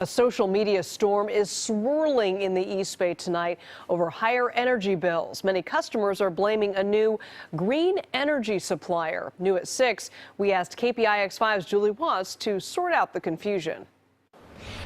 A social media storm is swirling in the East Bay tonight over higher energy bills. Many customers are blaming a new green energy supplier. New at 6, we asked KPIX 5's Julie Watts to sort out the confusion.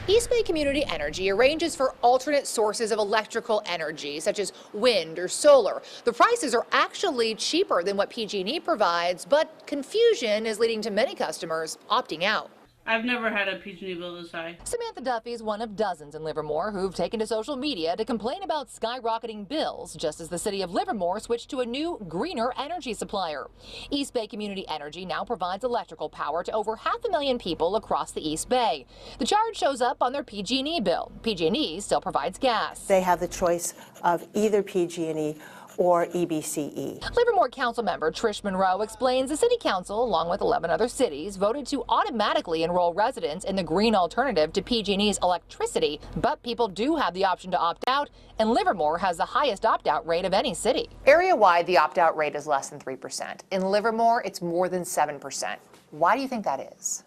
East Bay Community Energy arranges for alternate sources of electrical energy, such as wind or solar. The prices are actually cheaper than what PG&E provides, but confusion is leading to many customers opting out. I've never had a PG&E bill this high. Samantha Duffy is one of dozens in Livermore who've taken to social media to complain about skyrocketing bills, just as the city of Livermore switched to a new, greener energy supplier. East Bay Community Energy now provides electrical power to over 500,000 people across the East Bay. The charge shows up on their PG&E bill. PG&E still provides gas. They have the choice of either PG&E or EBCE. Livermore Council member Trish Monroe explains the City Council, along with 11 other cities, voted to automatically enroll residents in the green alternative to PG&E's electricity, but people do have the option to opt out, and Livermore has the highest opt-out rate of any city. Area-wide, the opt-out rate is less than 3%. In Livermore, it's more than 7%. Why do you think that is?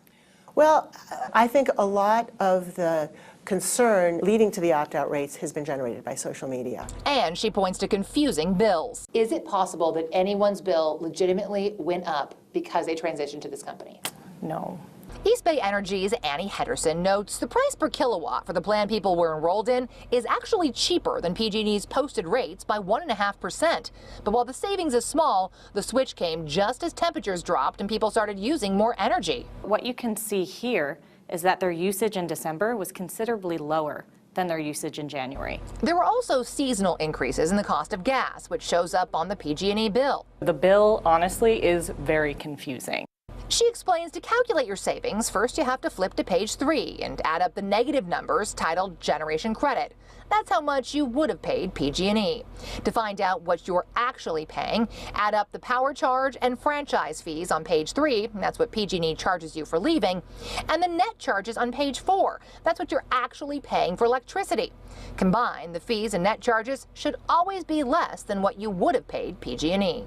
Well, I think a lot of the concern leading to the opt-out rates has been generated by social media. And she points to confusing bills. Is it possible that anyone's bill legitimately went up because they transitioned to this company? No. East Bay Energy's Annie Henderson notes the price per kilowatt for the plan people were enrolled in is actually cheaper than PG&E's posted rates by 1.5%. But while the savings is small, the switch came just as temperatures dropped and people started using more energy. What you can see here is that their usage in December was considerably lower than their usage in January. There were also seasonal increases in the cost of gas, which shows up on the PG&E bill. The bill, honestly, is very confusing. She explains to calculate your savings, first you have to flip to page 3 and add up the negative numbers titled Generation Credit. That's how much you would have paid PG&E. To find out what you're actually paying, add up the power charge and franchise fees on page 3, that's what PG&E charges you for leaving, and the net charges on page 4, that's what you're actually paying for electricity. Combined, the fees and net charges should always be less than what you would have paid PG&E.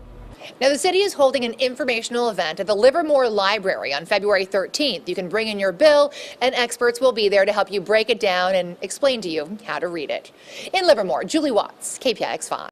Now, the city is holding an informational event at the Livermore Library on February 13th. You can bring in your bill, and experts will be there to help you break it down and explain to you how to read it. In Livermore, Julie Watts, KPIX 5.